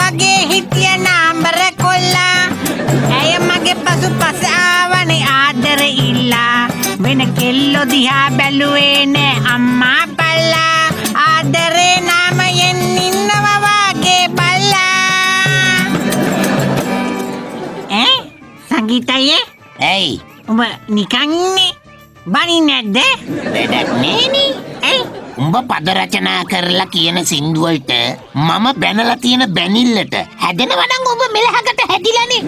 වගේ හිටිය නාඹර කොල්ලා ඇය මගේ පසුපස ආවනේ ආදර ඉල්ලා වෙන කෙල්ලෝ දිහා බැලුවේ නෑ අම්මා බල්ලා ආදරේ නාමයෙන් ඉන්නවා වගේ බල්ලා සංගීතයේ ඇයි උඹ නිකන් ඉන්නේ බනින්නේ නැද්ද වැඩක් නෑනේ උඹ පද රචනා කරලා කියන සින්දුවලට මම බැනලා තියෙන බැනිල්ලට හැදෙනවා නම් ඔබ මෙලහකට හැදිලානේ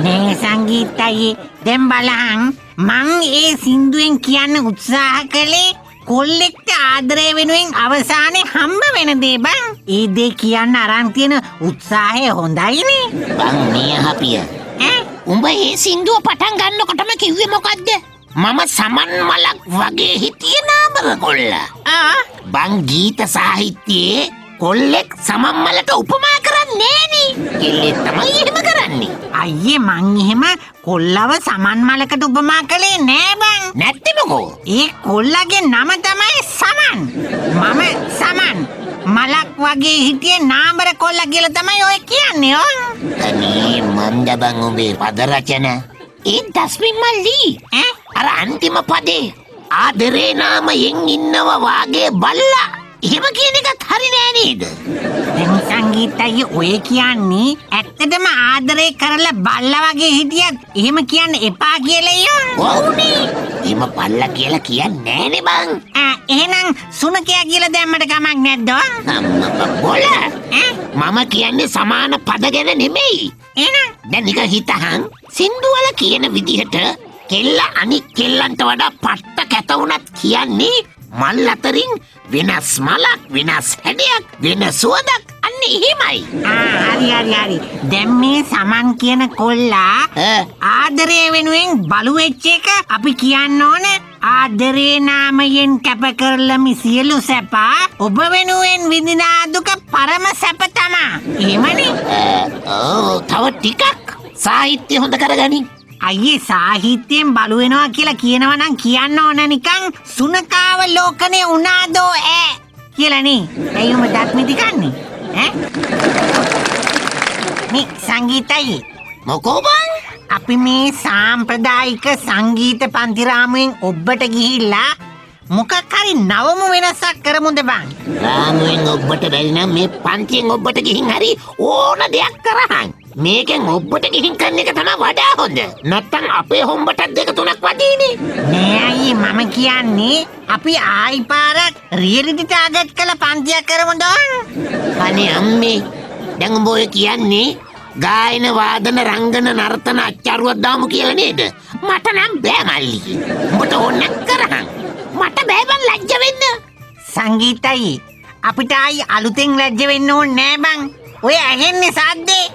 නේ සංගීතයේ දැන් බලහන් මං ඒ සින්දුවෙන් කියන්න උත්සාහ කළේ කොල්ලෙක්ට ආදරය වෙනුවෙන් අවසානයේ හම්බ වෙන දේ බං ඒ දේ කියන්න අරන් තියෙන උත්සාහය හොඳයිනේ බං මේ හපිය උඹ ඒ සින්දුව පටන් ගන්නකොටම කිව්වේ මොකද්ද මම සමන් මලක් වගේ හිටිය නාඹර කොල්ලා බං ගීත සාහිත්‍යයේ කොල්ලෙක් සමන් මලට උපමා කරන්නේ නෑනේ කෙල්ලෙක් තමයි එහෙම කරන්නේ අයියේ මං එහෙම කොල්ලව සමන් මලකට උපමා කළේ නෑ බං නැත්තිමකෝ ඒ කොල්ලගේ නම තමයි සමන් මම සමන් මලක් වගේ හිටියේ නාඹර කොල්ලා කියලා තමයි ඔය කියන්නේ අනේ මන්ද බං උඹේ පද රචන ඒ දස්මින් මල්ලි අර අන්තිම පදේ ආදරේ නාමයෙන් ඉන්නවා වාගේ බල්ලා එහෙම කියන එකත් හරි නෑ නේද දැන් සංගීතය ඔය කියන්නේ ඇත්තටම ආදරේ කරලා බල්ලා වගේ හිටියත් එහෙම කියන්න එපා කියලා ඔව්නේ එහෙම බල්ලා කියලා කියන්නේ නෑනේ බං එහෙනම් සුනකයා කියලා දැම්මට කමක් නැද්ද අම්මා බොල මම කියන්නේ සමාන පද ගැන නෙමෙයි එහෙනම් දැන් නික හිතහන් සින්දුවල කියන විදිහට කෙල්ල අනික් කෙල්ලන්ට වඩා පට්ට කැත වුණත් කියන්නේ මල් අතරින් වෙනස් මලක් වෙනස් හැඩයක් වෙන සුවඳක් අන්න එහෙමයි හරි දැන් මේ සමන් කියන කොල්ලා ආදරය වෙනුවෙන් බලු වෙච්ච එක අපි කියන්න ඕන ආදරේ නාමයෙන් කැප කරලමි සියලු සැප ඔබ වෙනුවෙන් විඳිනා දුක පරම සැප තමා එහෙමනේ තව ටිකක් සාහිත්‍ය හොඳ කරගනින් අයියේ සාහිත්‍යයෙන් බලු වෙනවා කියලා කියනවා නම් කියන්න ඕන නිකන් සුනකාව ලෝකනේ උනාදෝ කියලානේ. ඇයි උඹ දත්මිදි කන්නේ? මේ සංගීතයි. මොකෝ බං? අපි මේ සාම්ප්‍රදායික සංගීත පන්ති රාමුවෙන් ඔබට ගිහිල්ලා මොකක් හරි නවම වෙනසක් කරමුද බං? රාමුවෙන් ඔබට බැරි නම් මේ පන්තියෙන් ඔබට ගිහින් හරි ඕන දෙයක් කරහන්. මේකෙන් ඔබට ගිහින් කරන එක තමයි වඩා හොඳ. නැත්තම් අපේ හොම්බට දෙක තුනක් වදීනේ. නෑ අයියේ මම කියන්නේ අපි ආයි පාරක් රියැලිටි ටාගට් කළ පන්තියක් කරමුද? අනේ අම්මේ. දැන් උඹ ඔය කියන්නේ ගායන වාදන රංගන නර්තන අච්චාරුවක් දාමු කියලා නේද? මට නම් බෑ මල්ලි. උඹට ඕන කරහන්. මට බෑ බං ලැජ්ජ වෙන්න. සංගීතයි අපිට ආයි අලුතෙන් ලැජ්ජ වෙන්න ඕනේ නෑ බං. ඔය ඇහෙන්නේ සද්දේ.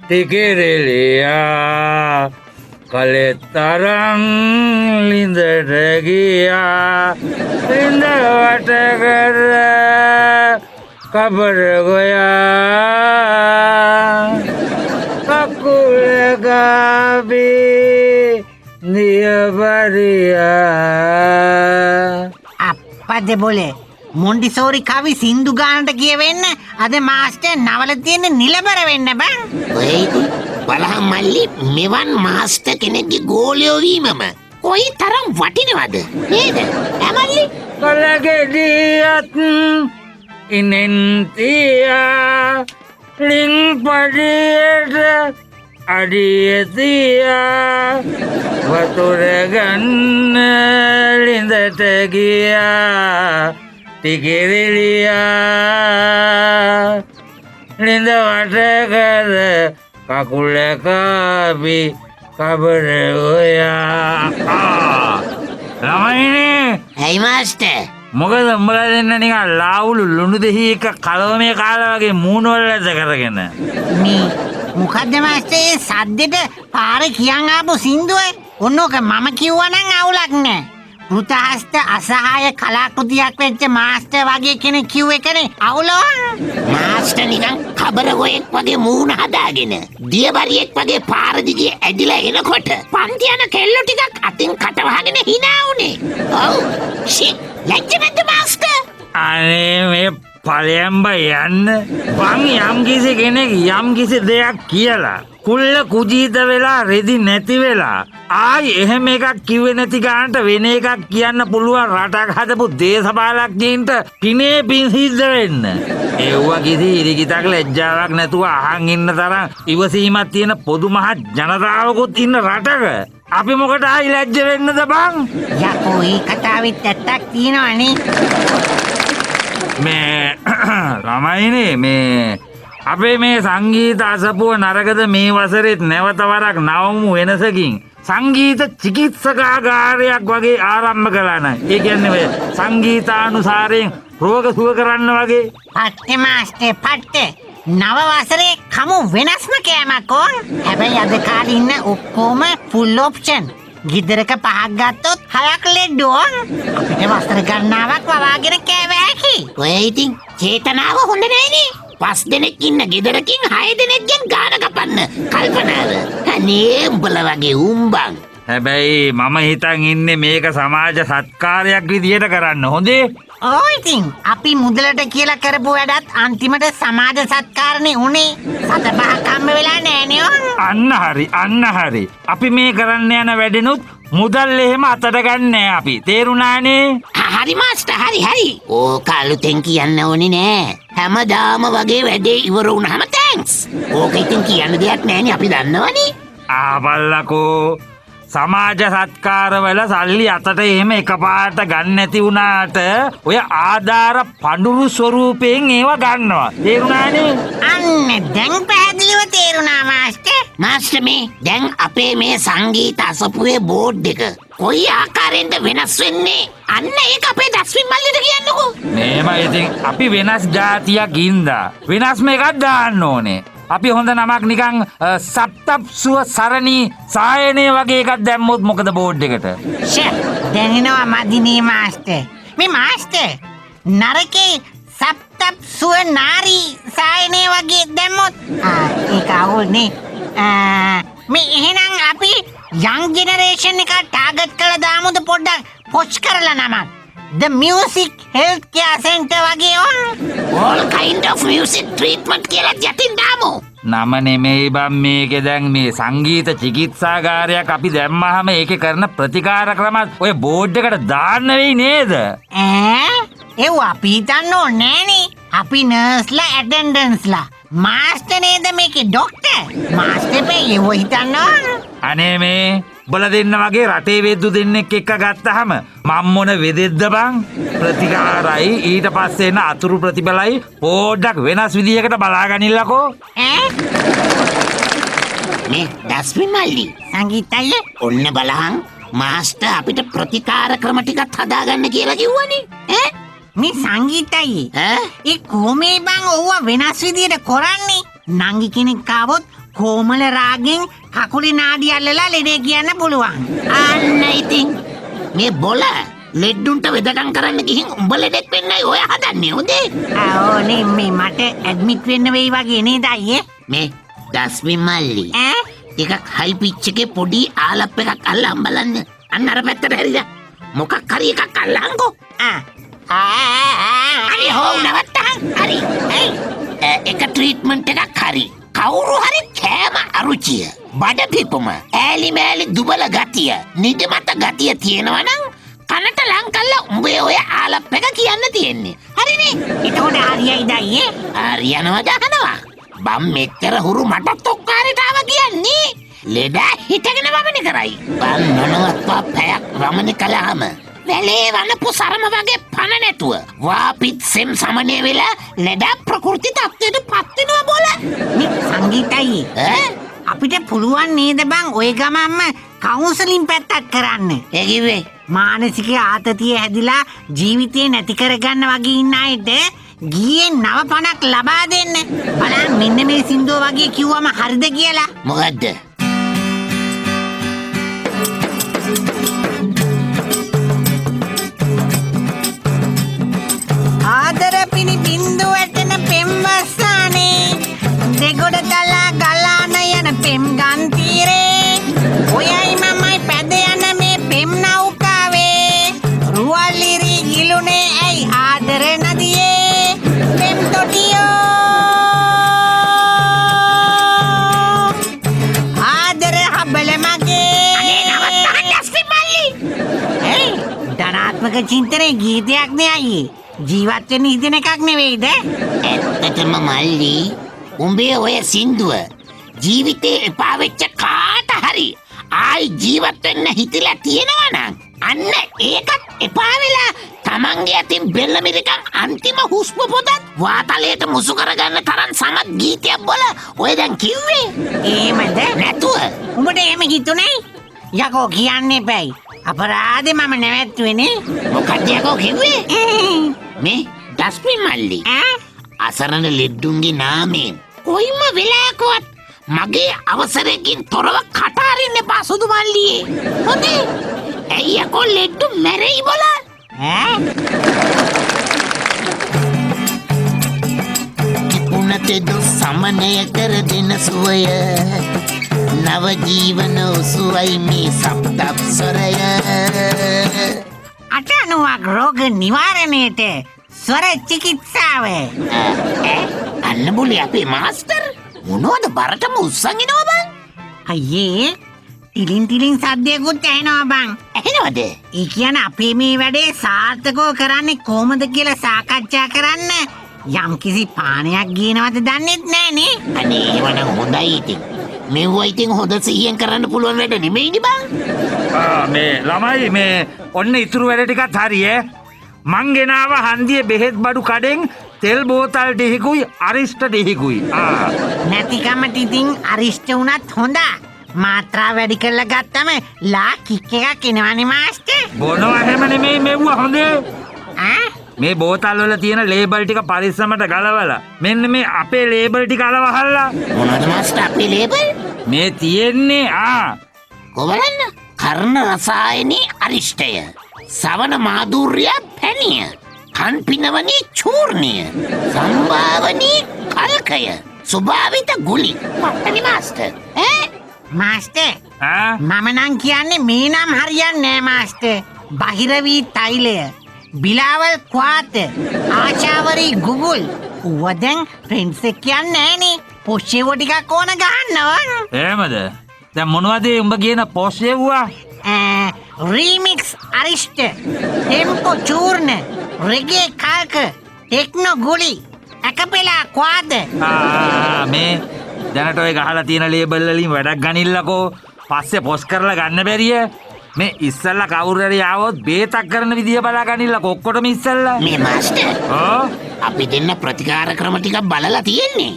Tikirilia Kaletarang Linda Regia Linda Watakara Kabargoya Kakulagabi Niabaria අප්පද බොලේ මොන්ටිසෝරි කවි සින්දු ගානට කියවෙන්න අද මාස්ටර් නවල තියෙන නිලබර වෙන්න බං. ඔයද බලහන් මල්ලි මෙවන් මාස්ටර් කෙනෙක්ගේ ගෝලයෝ වීමම කොයි තරම් වටිනවද නේද? ඇමල්ලි කලගෙඩියත් ඉනෙන්තියා ලින්පඩියට අඩියතියා වතුර ගන්න ලිඳට ගියා Tikirilia Linda Watakar Kakulakabi Kabargoya Ramai ඇයි මාස්ටර් මොකද උඹලා දෙන්න නිකන් ලාවුලු ලුණු දෙහි එක කලවමේ කාලා වගේ මූණ වල ඇද කරගෙන මේ මොකද්ද මාස්ටර් ඒ සද්දෙට පාරේ කියන් ආපු සින්දුවේ ඔන්නෝක මම කිව්වා නම් අවුලක් නෑ. පෘතහස්ත අසහාය කලාකෘතියක් වෙච්ච මාස්ටර් වගේ කෙනෙක් කිව්ව එකනේ අවුලෝ. මාස්ටර් නිකන් කබරගොයෙක් වගේ මූණ හදාගෙන දියබරියෙක් වගේ පාර දිගේ ඇදිලා එනකොට පන්ති යන කෙල්ලෝ ටිකක් අතින් කට වහගෙන hina උනේ. ඔව් ෂිට් ලැජ්ජ නැද්ද මාස්ටර්? අනේ මේ ඵලයන් යන්න බං යම්කිසි කෙනෙක් යම්කිසි දෙයක් කියලා කුල්ල කුජීත වෙලා රෙදි නැති වෙලා ආයි එහෙම එකක් කිව්වේ නැති ගානට වෙන එකක් කියන්න පුළුවන් රටක් හදපු දේශපාලඥයින්ට පිනේ පින් සිද්ධ වෙන්න. ඒව කිසි ඉරිකිතක් ලැජ්ජාවක් නැතුව අහන් ඉන්න තරම් ඉවසීමක් තියෙන පොදු මහත් ජනතාවකුත් ඉන්න රටක අපි මොකට ආයි ලැජ්ජ වෙන්නද බං? යකෝ ඒ කතාවෙත් ඇත්තක් තියෙනවනේ. මේ ළමයිනේ මේ අපේ මේ සංගීත අසපුව නරකද මේ වසරෙත් නැවත වරක් නවමු වෙනසකින් සංගීත චිකිත්සකාගාරයක් වගේ ආරම්භ කළා නයි. ඒ කියන්නේ ඔය සංගීතානුසාරයෙන් රෝග සුව කරන්න වගේ. පට්ටේ මාස්ටර් පට්ටේ. නව වසරේ කමු වෙනස්ම කෑමක් ඕන්. හැබැයි අද කාලේ ඉන්න ඔක්කොම ෆුල් ඔප්ෂන්. ගිදරක පහක් ගත්තොත් 6ක් ලෙඩ ඕන්. අපිට වස්ත්‍ර ගණනාවක් වවාගෙන කෑවෑකි. ඔය ඉතින් චේතනාව හොඳ නෑනේ. 5 දෙනෙක් ඉන්න ගෙදරකින් 6 දෙනෙක්ගෙන් ගාන කපන්න කල්පනාව. අනේ උඹලා වගේ උම්බන්. හැබැයි මම හිතන් ඉන්නේ මේක සමාජ සත්කාරයක් විදියට කරන්න හොඳේ. ඕ ඉතින් අපි මුදලට කියලා කරපු වැඩත් අන්තිමට සමාජ සත්කාරනේ උනේ. සත පහක් හම්බ වෙලා නෑනේ ඕන්. අන්න හරි. අපි මේ කරන්න යන වැඩෙනුත් මුදල් එහෙම අතට ගන්නෑ අපි. තේරුණානේ? හරි මාස්ටර් හරි. ඕක අලුතෙන් කියන්න ඕනේ නෑ. හැමදාම වගේ වැඩේ ඉවර වුණාම තෑන්ක්ස්. ඕක ඉතින් කියන්න දෙයක් නෑනේ අපි දන්නවනේ. ආබල්ලකෝ සමාජ සත්කාරවල සල්ලි අතට එහෙම එකපාරට ගන්න නැති වුණාට ඔය ආධාර පඳුරු ස්වරූපයෙන් ඒව ගන්නවා. තේරුණානේ? අන්න දැන් පැහැදිලිව තේරුණා මාස්ටර්. මාස්ටර් මේ දැන් අපේ මේ සංගීත අසපුවේ බෝඩ් එක කොයි ආකාරයෙන්ද වෙනස් වෙන්නේ? අන්න ඒක අපේ දස්වින් මල්ලිට කියන්නකෝ. මේම ඉතින් අපි වෙනස් જાතියක් ඉඳා වෙනස්ම එකක් දාන්න ඕනේ. අපි හොඳ නමක් නිකන් සප්තප්සුව සරණී සායනය වගේ එකක් දැම්මොත් මොකද බෝඩ් එකට? ෂේ දැනෙනවා මදිනේ මාස්ටර්. මේ මාස්ටර් නරකේ සප්තප්සුව නාරී සායනය වගේ දැම්මොත් ඒක අවුල්නේ. මේ එහෙනම් අපි young generation එක ටාගට් කරලා දාමුද පොඩ්ඩක් පොච් කරලා නමක්. The Music Health Care Center වගේ ඕන. all kind of music treatment කියලා යටින් දාමු. නම නෙමෙයි බම් මේකේ දැන් මේ සංගීත චිකිත්සාගාරයක් අපි දැම්මහම ඒකේ කරන ප්‍රතිකාර ක්‍රමත් ඔය බෝඩ් එකට දාන්න වෙයි නේද? ඒව අපි හිතන්න ඕනේ නෑනේ. අපි නර්ස්ලා ඇටෙන්ඩන්ස්ලා මාස්ටර් නේද මේකේ ડોක්ටර්. මාස්ටර් පේ ඒව හිතන්න ඕන. අනේ මේ බල දෙන්න වගේ රටේ වෙද්දු දෙන්නෙක් එක්ක ගත්තහම මම් මොන වෙදෙද්ද බං? ප්‍රතිකාරයි ඊට පස්සේ එන අතුරු ප්‍රතිඵලයි පොඩ්ඩක් වෙනස් විදියකට බලාගනින්නකෝ. මේ දස්වින් මල්ලි සංගීතය ඔන්න බලහන් මාස්ටර් අපිට ප්‍රතිකාර ක්‍රම ටිකක් හදාගන්න කියලා කිව්වනේ. මේ සංගීතයි ඒ කොහොමේ බං ඕව වෙනස් විදියට කරන්නේ? නංගි කෙනෙක් ආවොත් කොමල රාගෙන් කකුලේ නාඩි අල්ලලා ලෙඩේ කියන්න පුළුවන්. අන්න ඉතින් මේ බොල ලෙඩ්ඩුන්ට වෙදකම් කරන්න ගිහින් උඹ ලෙඩෙක් වෙන්නයි ඔය හදන්නේ හොඳේ. ඕනේ මේ මට ඇඩ්මිට් වෙන්න වෙයි වගේ නේද අයියේ? මේ දස්වින් මල්ලි ටිකක් හයි පිච් එකේ පොඩි ආලප් එකක් අල්ලන් බලන්න. අන්න අර පැත්තට හැරිලා මොකක් හරි එකක් අල්ලන්කෝ. හරි හෝ නවත්තහන්. හරි එක ට්‍රීට්මන්ට් එකක් හරි. කවුරු හරි කෑම අරුචිය බඩ පිපුම ඈලි මෑලි දුබල ගතිය නිදිමත ගතිය තියෙනවා නම් කනට ලං කළා උඹේ ඔය ආලප් එක කියන්න තියෙන්නේ. හරිනේ? එතකොට හරියයිද අයියේ? හරියනවා දහනවා. බම් මෙච්චර හුරු මට තොක්කාරට ආව කියන්නේ. ලෙඩා හිටගෙන වමනේ කරයි. බම් නොනවත්වා පැයක් වමනේ කළාම වැලේ වනපු සරම වගේ පණ නැතුව වාපිත් සෙම් සමනය වෙලා ලෙඩා ප්‍රකෘති තත්ත්වයට පත් වෙනවා බෝල. මේ සංගීතයි අපිට පුළුවන් නේද බං ඔය ගමන්ම කවුන්සලින් පැත්තක් කරන්න? ඒ කිව්වේ මානසික ආතතිය හැදිලා ජීවිතේ නැති කරගන්න වගේ ඉන්න අයට ගියේ නව පණක් ලබා දෙන්න. බලන්න මෙන්න මේ සින්දුව වගේ කිව්වම හරිද කියලා. මොකද්ද? ආදර පිණි බින්දු වැටෙන පෙම්වස්සානේ දෙගොඩ තලා ගලාන යන පෙම් ගන්තීරේ ඔයයි මමයි පැද යන මේ පෙම් නෞකාවේ රුවල්ලිරි ගිලුනේ ඇයි ආදර නදියේ ආත්මක චින්තනයේ ගීතයක් නේ අයියේ. ජීවත් වෙන්න හිතෙන එකක් නෙවෙයිද? ඇත්තටම මල්ලි උඹේ ඔය සින්දුව ජීවිතේ එපා වෙච්ච කාට හරි ආයි ජීවත් වෙන්න හිතලා තියෙනවා නම් අන්න ඒකත් එපා වෙලා තමන්ගේ අතින් බෙල්ල මිරිකන් අන්තිම හුස්ම පොතත් වාතලයට මුසු කරගන්න තරම් සමත් ගීතයක් බොල ඔය දැන් කිව්වේ එහෙමද? නැතුව උඹට එහෙම හිතුනේ? යකෝ කියන්න එපැයි. අපරාධේ මම නැවැත්තුවේනේ. මොකක්ද යකෝ කිව්වේ මේ ඩස්පින් මල්ලි ඈ? අසරණ ලෙඩ්ඩුන්ගේ නාමයෙන් කොයිම වෙලාවකවත් මගේ අවසරයකින් තොරව කටාරින්න එපා සුදු මල්ලියේ. හොඳේ? ඇයි යකෝ ලෙඩ්ඩු මැරෙයි බොලා? ඈ? කිපුණතෙදු සමනය කර දෙන සුවය නව ජීවන උසුවයි මේ සප්තප්සරය. 89ක් රෝග නිවාරණයට ස්වර චිකිත්සාව. අන්න බුලි අපේ මාස්ටර් මොනවද බරටම උස්සන් එනවා බං? අයියේ ටිලින් සද්දයකුත් ඇහෙනවා බං. ඇහෙනවද? ඒ කියන්නේ අපේ මේ වැඩේ සාර්ථකව කරන්නේ කොහොමද කියලා සාකච්ඡා කරන්න යම්කිසි පානයක් ගේනවද දන්නෙත් නෑනේ. අනේ ඒවනම් හොඳයි ඉතින්. මෙව්වා ඉතින් හොඳ සිහියෙන් කරන්න පුළුවන් වැඩ නෙමෙයිනේ බං. මේ ළමයි මේ ඔන්න ඉතුරු වැඩ ටිකත් හරියේ. මං ගෙනාව හන්දියේ බෙහෙත් බඩු කඩෙන් තෙල් බෝතල් දෙහිකුයි අරිෂ්ට දෙහිකුයි. නැතිකමට ඉතින් අරිෂ්ට වුණත් හොඳා. මාත්‍රා වැඩි කරලා ගත්තම ලා කික් එකක් එනවනේ මාස්ටර්. බොනවා හැම නෙමෙයි මෙව්වා හොඳේ. ඈ? මේ බෝතල් වල තියෙන ලේබල් ටික පරිස්සමට ගලවලා මෙන්න මේ අපේ ලේබල් ටික අලවහල්ලා මොනවද මාස්ටර් අපේ ලේබල්? මේ තියෙන්නේ කොබලන්න කර්ණ රසායනී අරිෂ්ටය සවන මාධූර්ය පැණිය කන්පිනවනී චූර්ණය සම්භාවනී කල්කය ස්වභාවිත ගුලි. පට්ටනි මාස්ටර්. මාස්ටර් මම නම් කියන්නේ මේ නම් හරියන්නේ නෑ මාස්ටර්. බහිරවී තෛලය, බිලාවල් ක්වාත, ආචාවරී ගුගුල්. ඌව දැන් ෆ්‍රෙන්ඩ්ස් එක්ක කියන්නේ නෑනේ. පොෂ්ෂේව ටිකක් ඕන ගහනවා. එහෙමද? දැන් මොනවද උඹ කියන පොෂ්ෂේවුවා? රීමික්ස් අරිෂ්ට, ටෙම්පෝ චූර්ණ, රෙගේ කාල්ක, ටෙක්නෝ ගුලි, අකපෙලා ක්වාද. මේ දැනට ඔය ගහලා තියෙන ලේබල් වලින් වැඩක් ගනින්නකෝ. පස්සේ පොස් කරලා ගන්න බැරිය. මේ ඉස්සල්ලා කවුරු හරි ආවොත් බේතක් කරන විදිය බලා ගනින්නකෝ ඔක්කොටම ඉස්සල්ලා. මේ මාස්ටර් අපි දෙන්න ප්‍රතිකාර ක්‍රම ටිකක් බලලා තියෙන්නේ.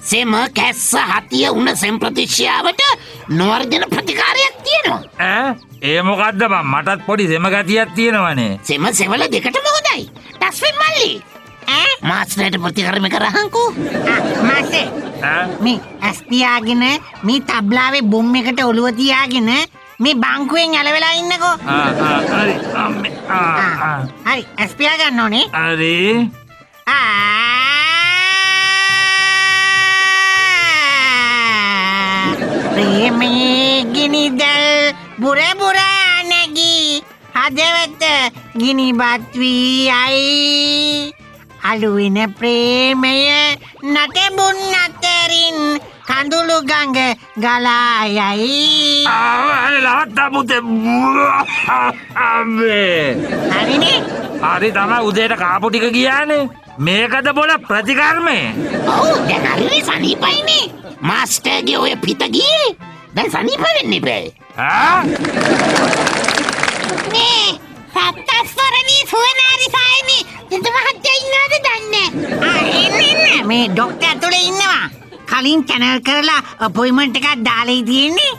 සෙම කැස්ස හතිය උන සෙම් ප්‍රතිශ්‍යාවට නොවර්ජන ප්‍රතිකාරයක් තියෙනවා. ඒ මොකද්ද බං? මටත් පොඩි සෙම ගතියක් තියෙනවනේ. සෙම සෙවල දෙකටම හොඳයි. ඩස්පින් මල්ලි. මාස්ටර්ට ප්‍රතිකර්ම කරහන්කෝ. මාස්ටර් මේ ඇස්තියාගෙන මේ තබ්ලාවේ බොම් එකට ඔළුව තියාගෙන මේ බංකුවෙන් ඇලවෙලා ඉන්නකෝ. හරි අම්මේ. හරි ඇස්පියා ගන්න ඕනේ. හරි. ප්‍රේමයේ ගිනිදල් බුර බුර නැගී හදවත ගිනිබත් වී යයි. අලුවෙන ප්‍රේමය නටබුන් අතරින් කඳුළු ගඟ ගලා යයි. ලාත්තා පුතේ. අම්මේ. හරිනේ? හරි තමයි උදේට කාපු ටික ගියානේ. මේකද බොල ප්‍රතිකර්මය. ඔව් දැන් හරි සනීපයිනේ. මාස්ටර්ගේ ඔය පිට ගියේ. දැන් සනීප වෙන්න එපා. මේ සත්තස්වරණී සුවනාරි සායනි දෙත මහත්තයා ඉන්නවද දන්නේ? ඉන්න මේ ඩොක්ටර් ඇතුලේ ඉන්නවා. කලින් channel කරලා අපොයින්ට්මන්ට් එකක් දාලා තියෙන්නේ.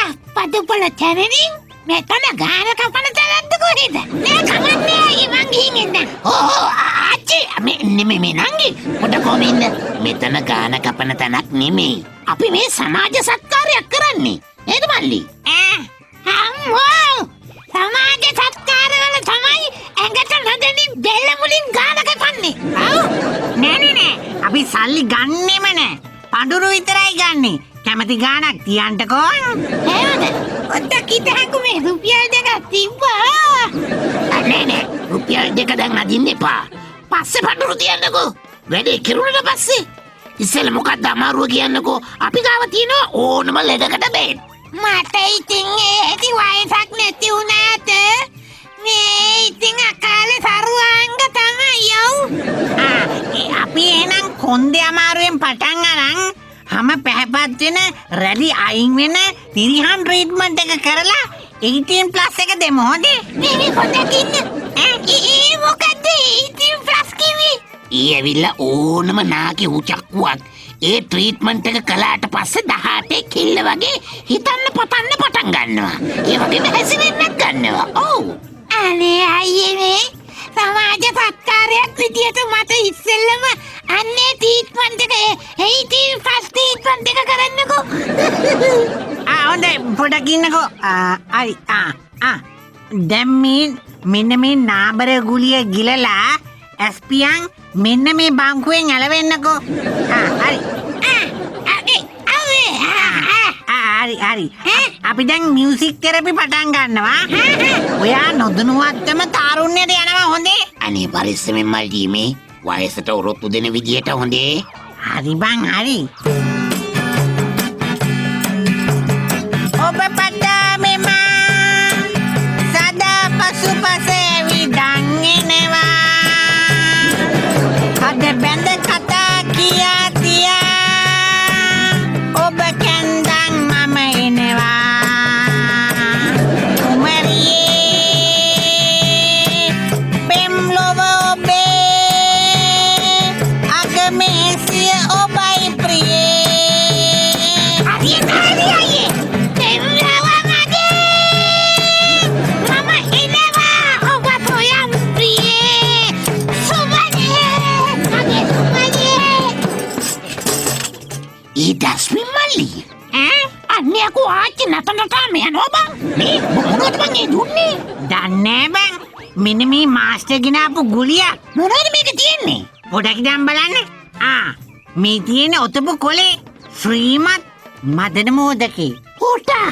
අප්පද බල channelින් මෙතන ගාන කපන තැනක්ද කොහෙද? නෑ කමන්නේ අයියේ මං ගිහින් එන්න. ආච්චි මේ නංගි පොඩ කොමින්ද මෙතන ගාන කපන තැනක් නෙමෙයි. අපි මේ සමාජ සත්කාරයක් කරන්නේ. නේද මල්ලි? අම්මෝ සමාජ සත්කාරවල තමයි ඇඟට නොදැනි බෙල්ල මුලින් ගාන කපන්නේ. නෑ අපි සල්ලි ගන්නෙම නෑ. පඳුරු විතරයි ගන්නෙ. කැමති ගානක් තියන්ටකෝ. එහෙමද? ඔත්තක් හිතහකු මේ රුපියල් දෙකක් තිබ්බා. නෑ රුපියල් දෙක දැන් අදින්න එපා. පස්සේ පඳුරු තියන්නකෝ. වැඩේ කිරුණට පස්සේ ඉස්සෙල්ලා මොකක්ද අමාරුව කියන්නකෝ. අපි ගාව තියෙනවා ඕනම ලෙඩකට බේත්. මට ඉතින් ඒටි වයසක් නැති වුණාට මේ ඉතින් අකාලේ සරුවාංග තමයි යව්. අපි එහෙනම් කොන්දේ අමාරුවෙන් පටන් අරන් හැම පැහැපත් වෙන රැලි අයින් වෙන තිරිහන් ට්‍රීට්මන්ට් එක කරලා 18+ එක දෙමු හොඳේ. මේ පොඩක් ඉන්න. ඒ මොකද 18+ කිව්වේ? ඊ ඇවිල්ලා ඕනම නාකි උචක්කුවක් ඒ ට්‍රීට්මන්ට් එක කළාට පස්සේ 18 කිල්ල වගේ හිතන්න පතන්න පටන් ගන්නවා. ඒ වගේම හැසිරෙන්නත් ගන්නවා. ඔව්. අනේ අයියේ සමාජ සත්කාරයක් විදියට මට ඉස්සෙල්ලම අන්නේ ට්‍රීට්මන්ට් එක 18+ ට්‍රීට්මන්ට් එක කරන්නකෝ. හොඳයි පොඩක් ඉන්නකෝ. හරි. දැන් මෙන්න මේ නාබර ගුලිය ගිලලා ඇස්පියන් මෙන්න මේ බංකුවෙන් ඇලවෙන්නකෝ. හරි. හරි. අපි දැන් මියුසික් තෙරපි පටන් ගන්නවා. ඔයා නොදනුවත්වම තාරුණ්‍යයට යනවා හොඳේ. අනේ පරිස්සමෙන් මල්ටි මේ වයසට ඔරොත්තු දෙන විදියට හොඳේ. හරි බං හරි. ඔබ පටාමෙම සදා පසුපසේ විදන් එනවා. අද බැඳ කතා කියා තියා ඔබ කැන්දන් මම එනවා. කුමරියේ පෙම්ලොව ඔබේ අගමේසිය ඔබයි ප්‍රියේ. හරියට හරි අයියේ. පෙම්ලොව මගේ මම එනවා ඔබ සොයම් ප්‍රියේ. සුබනේ මගේ සුබනේ. ඊ දස්මින් මල්ලි. අන්නේ අකෝ ආච්චි නටනටාම යනවා බං. මේ මොනවද බං ඒ දුන්නේ? දන්නේ බං මෙන්න මේ මාස්ටර් ගෙනාපු ගුලිය. මොනවද මේක තියෙන්නේ? පොඩක් දැන් බලන්න. මේ තියෙන ඔතපු කොලේ ශ්‍රීමත් මදන මෝදකේ. උටා